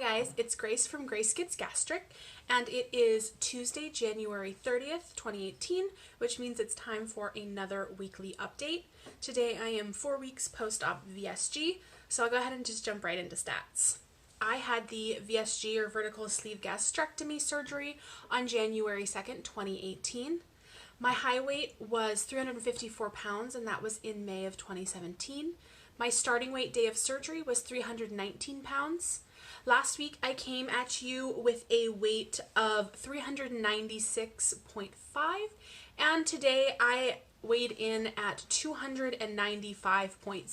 Hi guys, it's Grace from Grace Gets Gastric, and it is Tuesday, January 30th, 2018, which means it's time for another weekly update. Today I am 4 weeks post-op VSG, so I'll go ahead and just jump right into stats. I had the VSG, or vertical sleeve gastrectomy surgery, on January 2nd, 2018. My high weight was 354 pounds, and that was in May of 2017. My starting weight day of surgery was 319 pounds. Last week I came at you with a weight of 396.5, and today I weighed in at 295.7.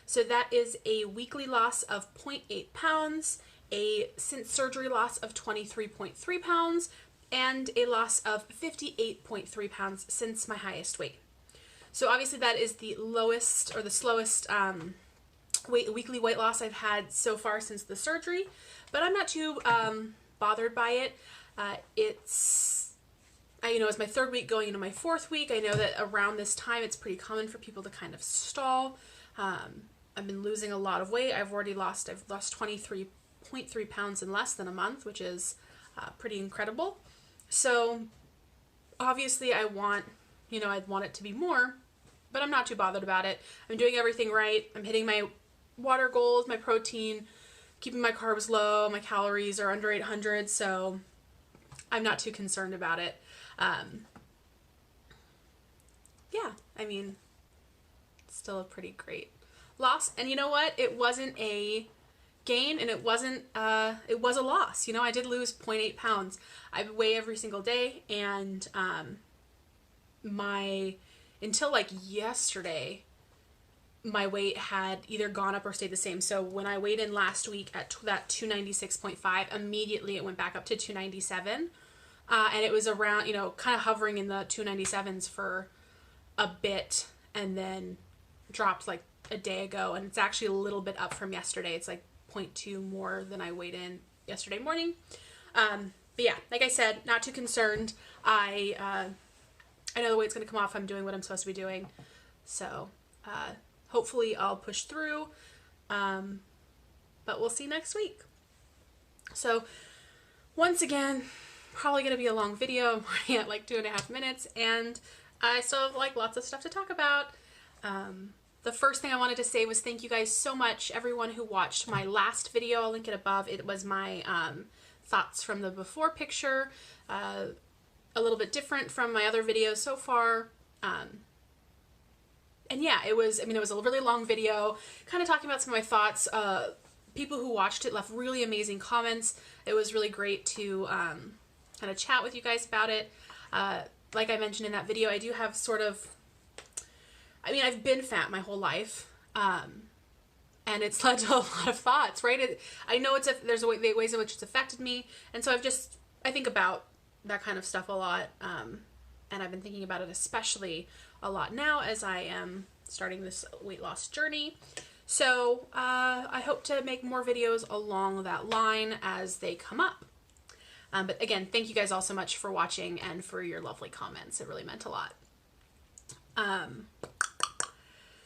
So that is a weekly loss of 0.8 pounds, a since surgery loss of 23.3 pounds, and a loss of 58.3 pounds since my highest weight. So obviously that is the lowest or the slowest weekly weight loss I've had so far since the surgery, but I'm not too bothered by it. It's my third week going into my fourth week. I know that around this time it's pretty common for people to kind of stall. I've been losing a lot of weight. I've lost 23.3 pounds in less than a month, which is pretty incredible. So obviously I'd want it to be more, but I'm not too bothered about it. I'm doing everything right. I'm hitting my water goals, my protein, keeping my carbs low, my calories are under 800, so I'm not too concerned about it. Yeah, I mean, it's still a pretty great loss. And you know what? It wasn't a gain, and it was a loss. You know, I did lose 0.8 pounds. I weigh every single day, and until like yesterday, my weight had either gone up or stayed the same. So when I weighed in last week at that 296.5, immediately it went back up to 297. And it was around, kind of hovering in the 297s for a bit, and then dropped like a day ago. And it's actually a little bit up from yesterday. It's like 0.2 more than I weighed in yesterday morning. But yeah, like I said, not too concerned. I know the weight's going to come off. I'm doing what I'm supposed to be doing. So hopefully I'll push through. But we'll see next week. So once again, probably going to be a long video. I'm already at like 2.5 minutes, and I still have like lots of stuff to talk about. The first thing I wanted to say was thank you guys so much, everyone who watched my last video. I'll link it above. It was my thoughts from the before picture. A little bit different from my other videos so far. And yeah, it was a really long video, kind of talking about some of my thoughts. People who watched it left really amazing comments. It was really great to kind of chat with you guys about it. Like I mentioned in that video, I do have I've been fat my whole life. And it's led to a lot of thoughts, right? I know there's ways in which it's affected me. And so I think about that kind of stuff a lot. And I've been thinking about it especially a lot now as I am starting this weight loss journey. So I hope to make more videos along that line as they come up. But again, thank you guys all so much for watching and for your lovely comments. It really meant a lot.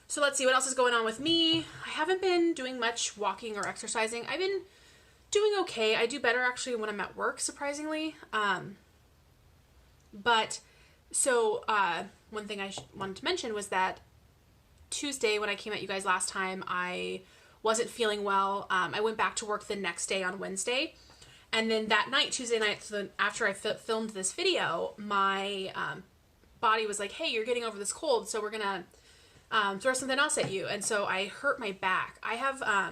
So let's see what else is going on with me. I haven't been doing much walking or exercising. I've been doing okay. I do better actually when I'm at work, surprisingly. But so one thing I wanted to mention was that Tuesday, when I came at you guys last time, I wasn't feeling well. I went back to work the next day on Wednesday. And then that night, Tuesday night, so after I filmed this video, my body was like, hey, you're getting over this cold, so we're going to throw something else at you. And so I hurt my back. I have, I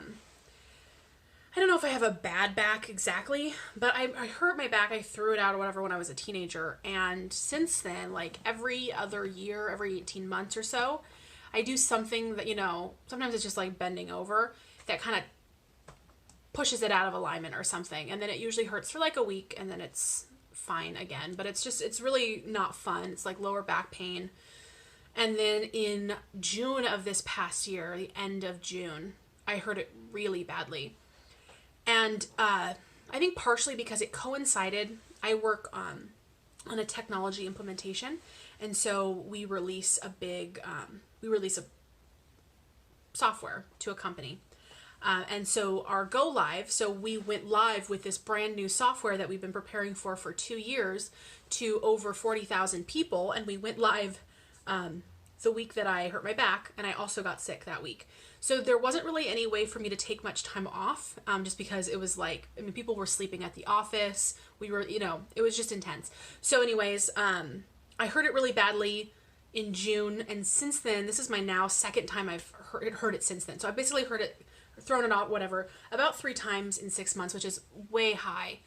don't know if I have a bad back exactly, but I hurt my back. I threw it out or whatever when I was a teenager. And since then, like every other year, every 18 months or so, I do something that, sometimes it's just like bending over that kind of pushes it out of alignment or something. And then it usually hurts for like a week, and then it's fine again. But it's really not fun. It's like lower back pain. And then in June of this past year, the end of June, I hurt it really badly. And I think partially because it coincided, I work on a technology implementation. And so we release a software to a company. And so our go live, so we went live with this brand new software that we've been preparing for 2 years to over 40,000 people. And we went live the week that I hurt my back, and I also got sick that week. So there wasn't really any way for me to take much time off, just because it was like, I mean, people were sleeping at the office. We were, it was just intense. So anyways, I hurt it really badly in June. And since then, this is my now second time I've heard it since then. So I basically heard it, thrown it out, whatever, about 3 times in 6 months, which is way high.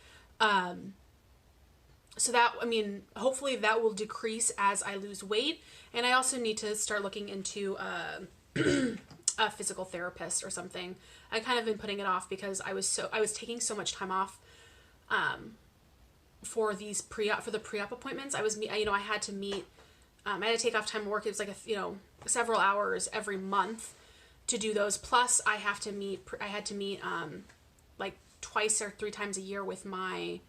So that, I mean, hopefully that will decrease as I lose weight. And I also need to start looking into a physical therapist or something. I kind of been putting it off because I was taking so much time off for the pre-op appointments. I had to meet, I had to take off time of work. It was like several hours every month to do those. Plus I had to meet like 2 or 3 times a year with my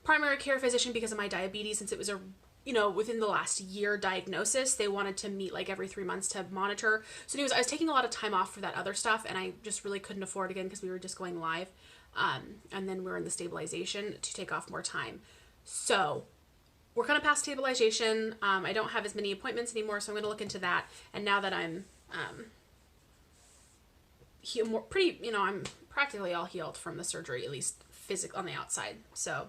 primary care physician because of my diabetes, since it was within the last year diagnosis. They wanted to meet like every 3 months to monitor. So anyways, I was taking a lot of time off for that other stuff, and I just really couldn't afford again because we were just going live. And then we're in the stabilization to take off more time. So we're kind of past stabilization. I don't have as many appointments anymore, so I'm going to look into that. And now that I'm I'm practically all healed from the surgery, at least physically on the outside. So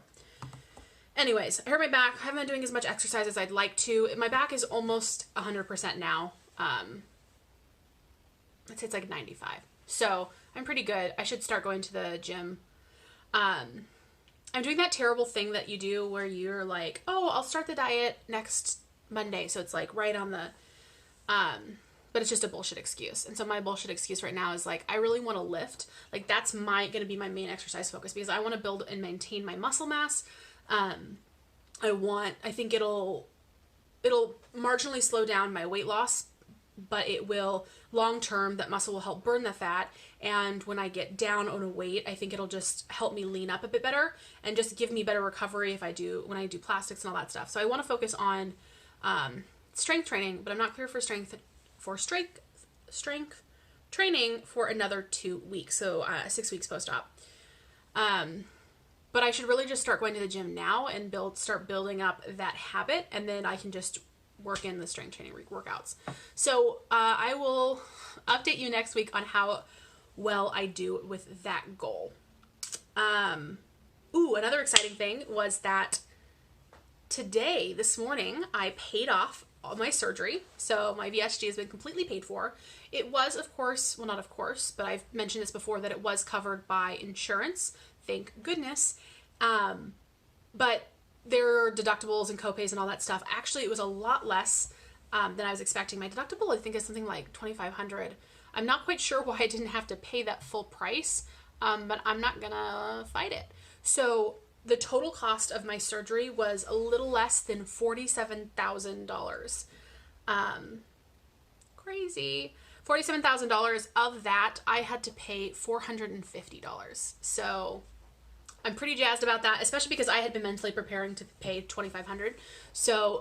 anyways, I hurt my back. I haven't been doing as much exercise as I'd like to. My back is almost 100% now. I'd say it's like 95. So I'm pretty good. I should start going to the gym. I'm doing that terrible thing that you do where you're like, oh, I'll start the diet next Monday. So it's like right on the, but it's just a bullshit excuse. And so my bullshit excuse right now is like, I really want to lift. Like that's going to be my main exercise focus because I want to build and maintain my muscle mass. I think it'll marginally slow down my weight loss, but it will long term, that muscle will help burn the fat. And when I get down on a weight, I think it'll just help me lean up a bit better and just give me better recovery when I do plastics and all that stuff. So I want to focus on, strength training, but I'm not clear for strength training for another 2 weeks. So, 6 weeks post-op. But I should really just start going to the gym now and start building up that habit, and then I can just work in the strength training workouts. So I will update you next week on how well I do with that goal. Another exciting thing was that this morning, I paid off all my surgery. So my VSG has been completely paid for. It was, of course, well, not of course, but I've mentioned this before, that it was covered by insurance. Thank goodness. But their deductibles and copays and all that stuff, actually, it was a lot less than I was expecting. My deductible, I think, is something like $2,500. I'm not quite sure why I didn't have to pay that full price, but I'm not gonna fight it. So the total cost of my surgery was a little less than $47,000. Crazy. $47,000. Of that, I had to pay $450. So I'm pretty jazzed about that, especially because I had been mentally preparing to pay $2,500. So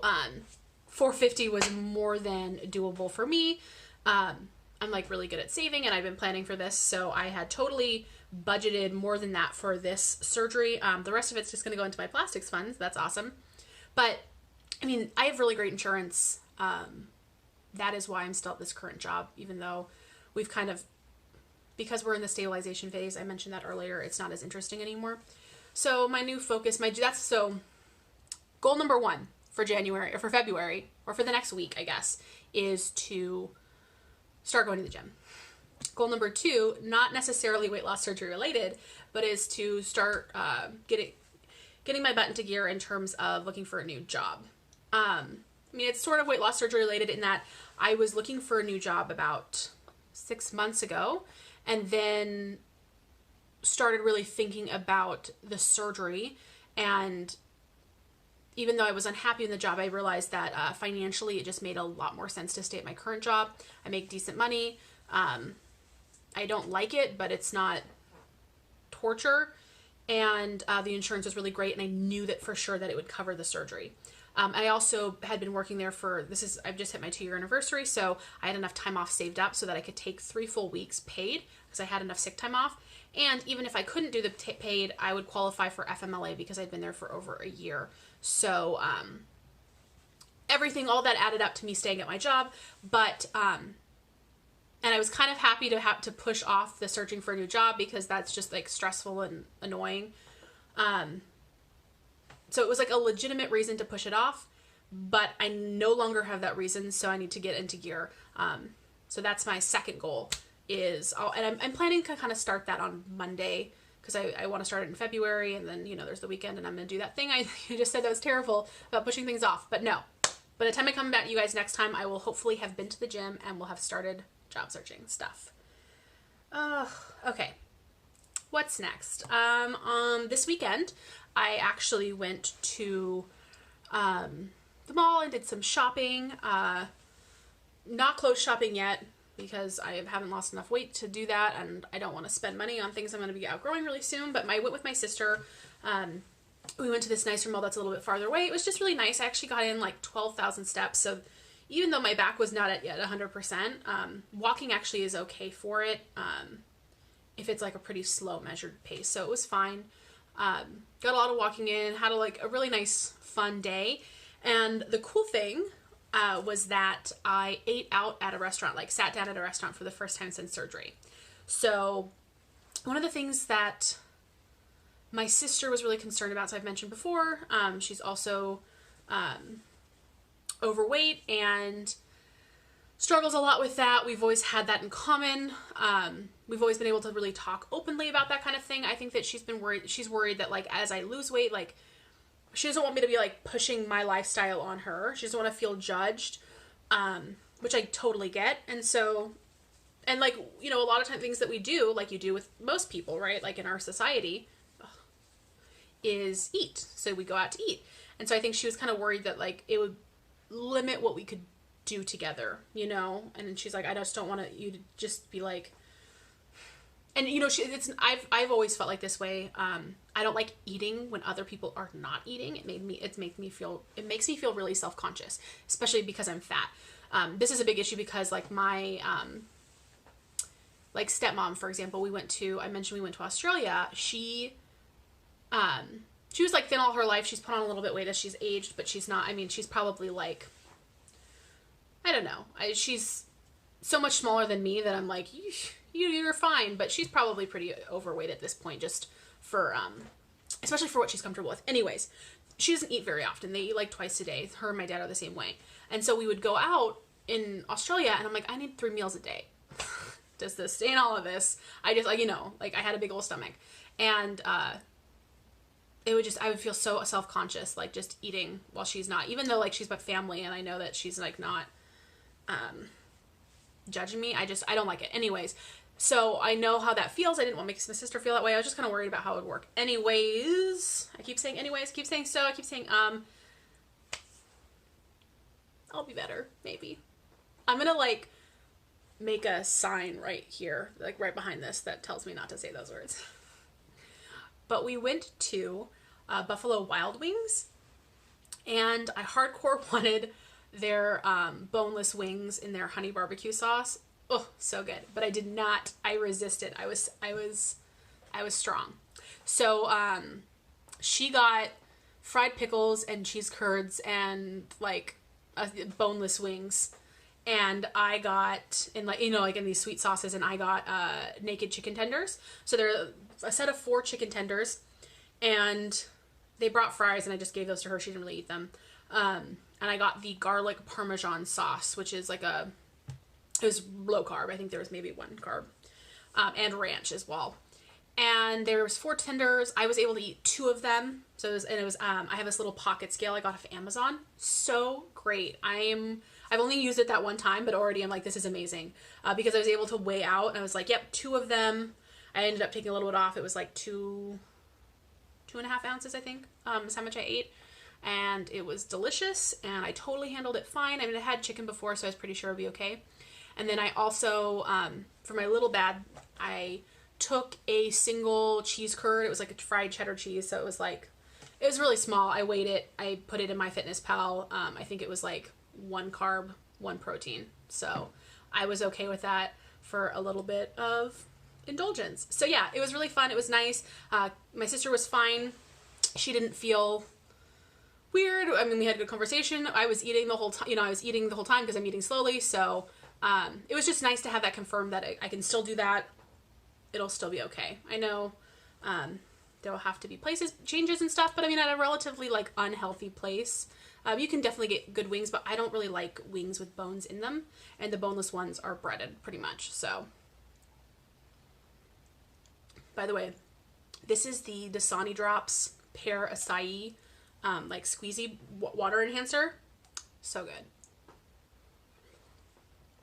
$450 was more than doable for me. I'm like really good at saving, and I've been planning for this, so I had totally budgeted more than that for this surgery. The rest of it's just going to go into my plastics funds. That's awesome. But I mean, I have really great insurance. That is why I'm still at this current job, even though we've because we're in the stabilization phase, I mentioned that earlier, it's not as interesting anymore. So my new focus, goal number 1 for January or for February or for the next week, I guess, is to start going to the gym. Goal number 2, not necessarily weight loss surgery related, but is to start getting my butt into gear in terms of looking for a new job. I mean, it's sort of weight loss surgery related in that I was looking for a new job about 6 months ago, and then started really thinking about the surgery. And even though I was unhappy in the job, I realized that financially it just made a lot more sense to stay at my current job. I make decent money. I don't like it, but it's not torture. And the insurance was really great, and I knew that for sure that it would cover the surgery. I also had been working there I've just hit my 2-year anniversary, so I had enough time off saved up so that I could take 3 full weeks paid because I had enough sick time off. And even if I couldn't do the paid, I would qualify for FMLA because I'd been there for over a year. So all that added up to me staying at my job. But and I was kind of happy to have to push off the searching for a new job because that's just like stressful and annoying. So it was like a legitimate reason to push it off, but I no longer have that reason, so I need to get into gear. So that's my second goal I'm planning to kind of start that on Monday because I want to start it in February, and then, there's the weekend, and I'm going to do that thing I just said that was terrible about pushing things off. But no, by the time I come back to you guys next time, I will hopefully have been to the gym and will have started job searching stuff. Okay. What's next? This weekend, I actually went to the mall and did some shopping. Not clothes shopping yet because I haven't lost enough weight to do that, and I don't want to spend money on things I'm going to be outgrowing really soon. But I went with my sister. We went to this nicer mall that's a little bit farther away. It was just really nice. I actually got in like 12,000 steps. So even though my back was not at yet 100%, walking actually is okay for it. If it's like a pretty slow measured pace. So it was fine. Got a lot of walking in, had a really nice fun day. And the cool thing was that I ate out at a restaurant, like sat down at a restaurant for the first time since surgery. So one of the things that my sister was really concerned about, so I've mentioned before, she's also overweight and struggles a lot with that. We've always had that in common. We've always been able to really talk openly about that kind of thing. I think that she's worried that like as I lose weight, like she doesn't want me to be like pushing my lifestyle on her. She doesn't want to feel judged, which I totally get. And so, and like, a lot of time things that we do, like you do with most people, right? Like in our society, is eat. So we go out to eat. And so I think she was kind of worried that like it would limit what we could do together, and she's like, I just don't want you to just be like, and I've always felt like this way. I don't like eating when other people are not eating. It makes me feel really self-conscious, especially because I'm fat. This is a big issue because like my, like stepmom, for example, I mentioned we went to Australia. She was like thin all her life. She's put on a little bit weight as she's aged, but she's not, she's probably like, I don't know. She's so much smaller than me that I'm like, you're fine, but she's probably pretty overweight at this point, just for, especially for what she's comfortable with. Anyways, she doesn't eat very often. They eat like twice a day. Her and my dad are the same way. And so we would go out in Australia and I'm like, I need 3 meals a day. Does this stay in all of this? I just like, I had a big old stomach, and, I would feel so self-conscious, like just eating while she's not, even though like she's my family and I know that she's like not, judging me. I don't like it. Anyways, so I know how that feels. I didn't want to make my sister feel that way. I was just kind of worried about how it would work. Anyways, I keep saying anyways, keep saying I'll be better, maybe. I'm gonna like make a sign right here, like right behind this, that tells me not to say those words. But we went to Buffalo Wild Wings, and I hardcore wanted their boneless wings in their honey barbecue sauce. Oh, so good. But I did not. I resisted. I was strong. So she got fried pickles and cheese curds and like boneless wings, and I got in like in these sweet sauces, and I got naked chicken tenders. So they're a set of 4 chicken tenders, and they brought fries, and I just gave those to her. She didn't really eat them. And I got the garlic parmesan sauce, which is like it was low carb. I think there was maybe 1 carb, and ranch as well. And there was 4 tenders. I was able to eat 2 of them. So it was I have this little pocket scale I got off Amazon. So great. I've only used it that one time, but already I'm like, this is amazing, because I was able to weigh out, and I was like, yep, 2 of them. I ended up taking a little bit off. It was like 2.5 ounces, I think, is how much I ate. And it was delicious, and I totally handled it fine. I had chicken before, so I was pretty sure it would be okay. And then I also, for my little bad, I took a single cheese curd. It was like a fried cheddar cheese, so it was like, It was really small. I weighed it. I put it in MyFitnessPal. I think it was like 1 carb, 1 protein. So I was okay with that for a little bit of indulgence. So yeah, it was really fun. It was nice. My sister was fine. She didn't feel weird. I mean, we had a good conversation. I was eating the whole time. You know, I was eating the whole time because I'm eating slowly. So it was just nice to have that confirmed that I can still do that. It'll still be okay. I know there will have to be changes and stuff, but I mean, at a relatively like unhealthy place, you can definitely get good wings, but I don't really like wings with bones in them, and the boneless ones are breaded pretty much. So, by the way, this is the Dasani Drops Pear Acai, like squeezy water enhancer. So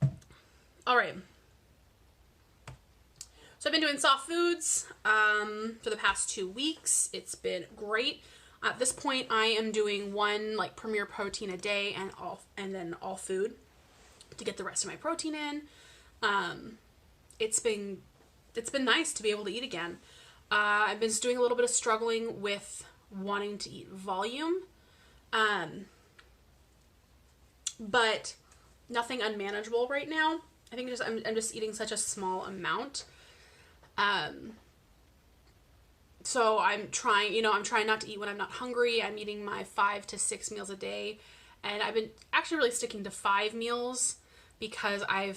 good. All right. So I've been doing soft foods for the past 2 weeks. It's been great. At this point, I am doing 1 like Premier protein a day and then all food to get the rest of my protein in. It's been nice to be able to eat again. I've been doing a little bit of struggling with wanting to eat volume, but nothing unmanageable right now. I think I'm just eating such a small amount. So I'm trying not to eat when I'm not hungry. I'm eating my 5 to 6 meals a day, and I've been actually really sticking to 5 meals because I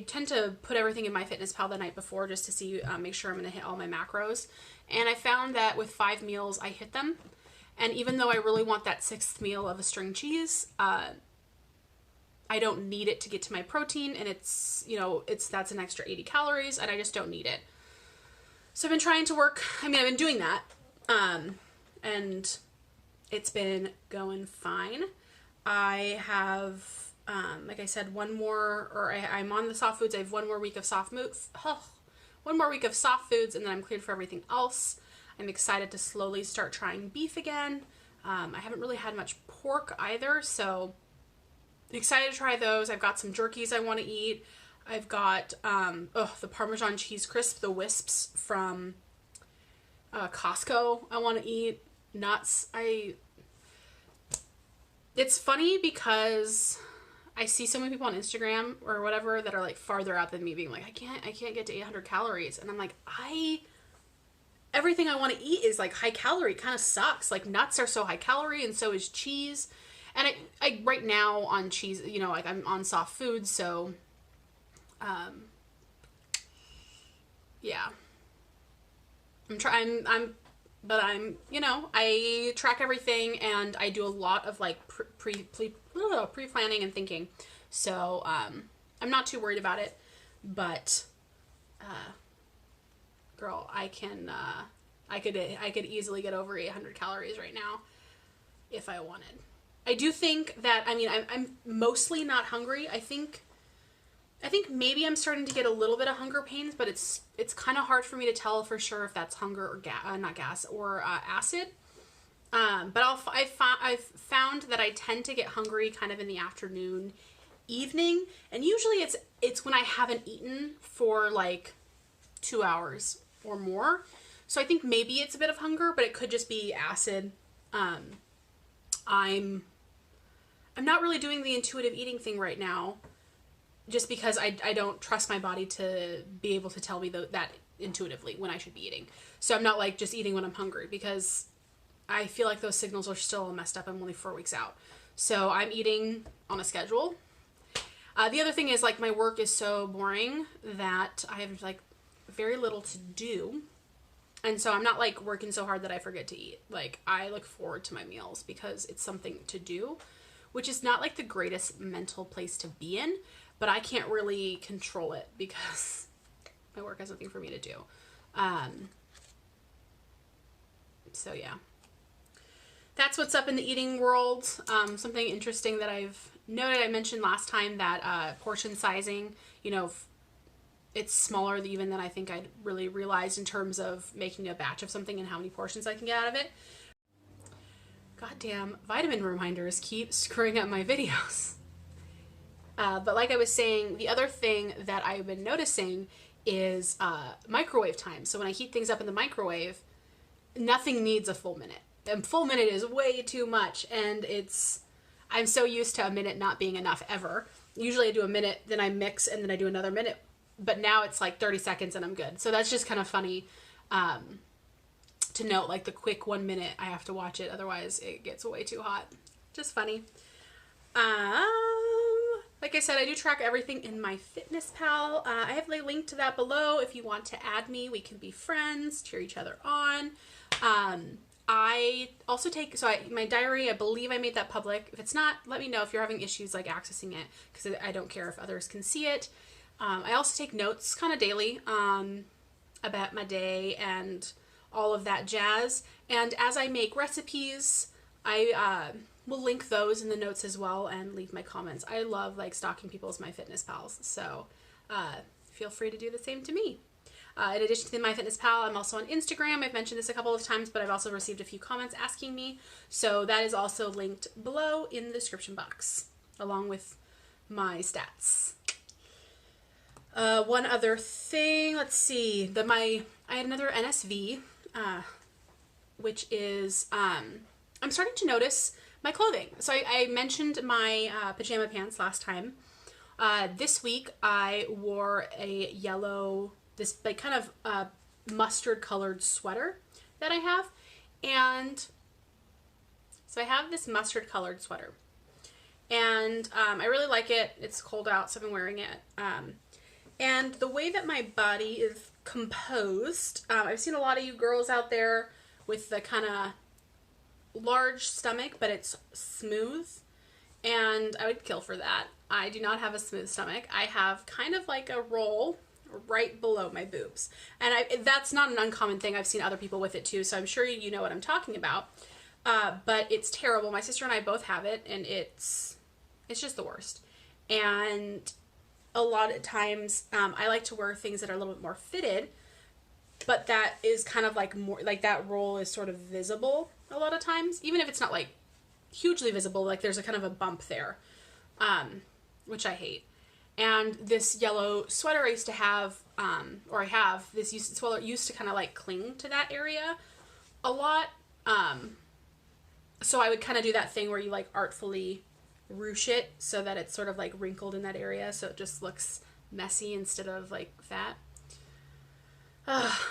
tend to put everything in MyFitnessPal the night before just to see, make sure I'm going to hit all my macros. And I found that with 5 meals, I hit them. And even though I really want that 6th meal of a string cheese, I don't need it to get to my protein, and that's an extra 80 calories, and I just don't need it. So I've been trying to work. I've been doing that, and it's been going fine. I have, like I said, I'm on the soft foods. I have 1 more week of soft foods, and then I'm cleared for everything else. I'm excited to slowly start trying beef again. I haven't really had much pork either, so excited to try those. I've got some jerkies I want to eat. I've got the Parmesan cheese crisp, the wisps from Costco I want to eat. Nuts. It's funny because I see so many people on Instagram or whatever that are like farther out than me being like, I can't get to 800 calories. And I'm like, everything I want to eat is like high calorie. It kind of sucks. Like nuts are so high calorie, and so is cheese. And I right now on cheese, like I'm on soft food, so, yeah. I track everything, and I do a lot of like pre-planning and thinking. So, I'm not too worried about it, but, girl, I could easily get over 800 calories right now if I wanted. I do think that, I'm mostly not hungry. I think maybe I'm starting to get a little bit of hunger pains, but it's kind of hard for me to tell for sure if that's hunger or not gas or acid. But I've found that I tend to get hungry kind of in the afternoon, evening, and usually it's when I haven't eaten for like 2 hours or more. So I think maybe it's a bit of hunger, but it could just be acid. I'm not really doing the intuitive eating thing right now, just because I don't trust my body to be able to tell me that intuitively when I should be eating. So I'm not like just eating when I'm hungry, because I feel like those signals are still messed up. I'm only 4 weeks out. So I'm eating on a schedule. The other thing is, like, my work is so boring that I have like very little to do. And so I'm not like working so hard that I forget to eat. Like, I look forward to my meals because it's something to do, which is not like the greatest mental place to be in, but I can't really control it because my work has nothing for me to do. So yeah, that's what's up in the eating world. Something interesting that I've noted, I mentioned last time that portion sizing, it's smaller even than I think I'd really realized in terms of making a batch of something and how many portions I can get out of it. Goddamn vitamin reminders keep screwing up my videos. But like I was saying, the other thing that I've been noticing is microwave time. So when I heat things up in the microwave, nothing needs a full minute. a full minute is way too much, and I'm so used to a minute not being enough ever. Usually I do a minute, then I mix, and then I do another minute, but now it's like 30 seconds and I'm good. So that's just kind of funny to note, like the quick 1 minute, I have to watch it, otherwise it gets way too hot. Just funny. Like I said, I do track everything in my FitnessPal. I have a link to that below. If you want to add me, we can be friends, cheer each other on. I also take, my diary, I believe I made that public. If it's not, let me know if you're having issues like accessing it, because I don't care if others can see it. I also take notes kind of daily about my day and all of that jazz. And as I make recipes, I will link those in the notes as well and leave my comments. I love like stalking people as my fitness pals, so feel free to do the same to me. In addition to MyFitnessPal, I'm also on Instagram. I've mentioned this a couple of times, but I've also received a few comments asking me, so that is also linked below in the description box, along with my stats. One other thing, let's see, I had another NSV, which is, I'm starting to notice my clothing. So I mentioned my pajama pants last time. This week I wore a yellow, this like kind of mustard colored sweater that I have. And so I have this mustard colored sweater. And I really like it. It's cold out, so I've been wearing it. And the way that my body is composed, I've seen a lot of you girls out there with the kind of large stomach, but it's smooth, and I would kill for that. I do not have a smooth stomach. I have kind of like a roll right below my boobs, and that's not an uncommon thing. I've seen other people with it too, so I'm sure you know what I'm talking about. But it's terrible. My sister and I both have it, and it's just the worst. And a lot of times I like to wear things that are a little bit more fitted, but that is kind of like more like that roll is sort of visible a lot of times, even if it's not like hugely visible, like there's a kind of a bump there, which I hate. And this yellow sweater I used to have, or I have, this sweater used to kind of like cling to that area a lot. So I would kind of do that thing where you like artfully ruche it so that it's sort of like wrinkled in that area, so it just looks messy instead of like fat.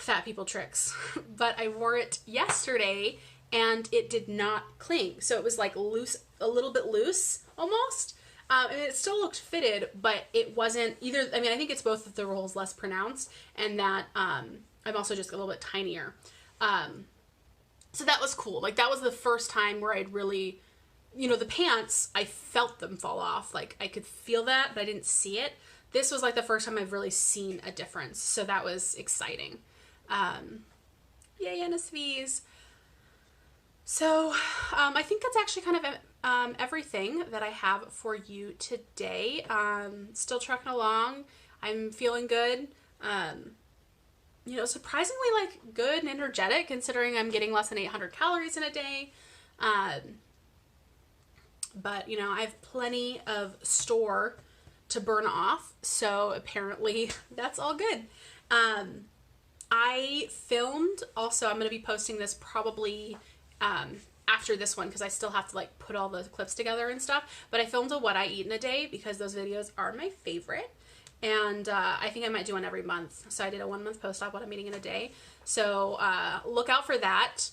Fat people tricks. But I wore it yesterday and it did not cling. So it was like loose, a little bit loose almost. And it still looked fitted, but it wasn't either. I mean, I think it's both that the roll's less pronounced and that I'm also just a little bit tinier. So that was cool. Like that was the first time where I'd really, you know, the pants, I felt them fall off. Like I could feel that, but I didn't see it. This was like the first time I've really seen a difference. So that was exciting. Yay, NSVs. So I think that's actually kind of everything that I have for you today. Still trucking along. I'm feeling good. You know, surprisingly like good and energetic considering I'm getting less than 800 calories in a day. But you know, I have plenty of store to burn off, so apparently that's all good. I filmed, also I'm going to be posting this probably after this one because I still have to like put all the clips together and stuff, but I filmed a what I eat in a day because those videos are my favorite, and I think I might do one every month. So I did a 1 month post-op what I'm eating in a day, so look out for that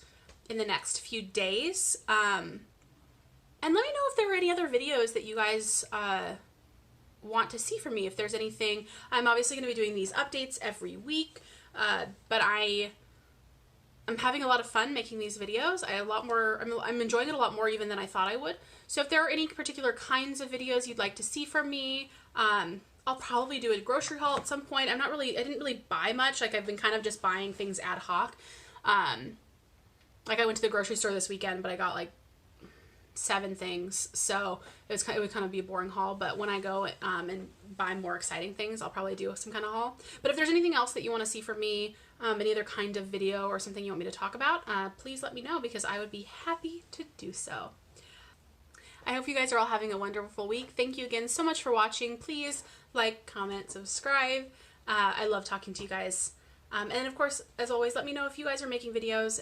in the next few days. And let me know if there were any other videos that you guys want to see from me. If there's anything, I'm obviously going to be doing these updates every week, but I'm having a lot of fun making these videos. I'm enjoying it a lot more even than I thought I would. So if there are any particular kinds of videos you'd like to see from me, I'll probably do a grocery haul at some point. I didn't really buy much. Like I've been kind of just buying things ad hoc. Like I went to the grocery store this weekend, but I got like 7 things, so it would kind of be a boring haul. But when I go and buy more exciting things, I'll probably do some kind of haul. But if there's anything else that you want to see from me, any other kind of video or something you want me to talk about, please let me know because I would be happy to do so. I hope you guys are all having a wonderful week. Thank you again so much for watching. Please like, comment, subscribe. I love talking to you guys. And then, of course, as always, let me know if you guys are making videos.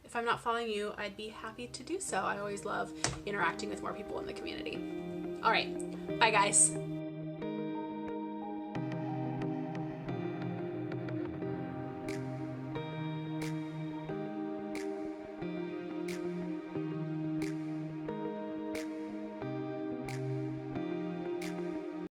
If I'm not following you, I'd be happy to do so. I always love interacting with more people in the community. All right. Bye, guys.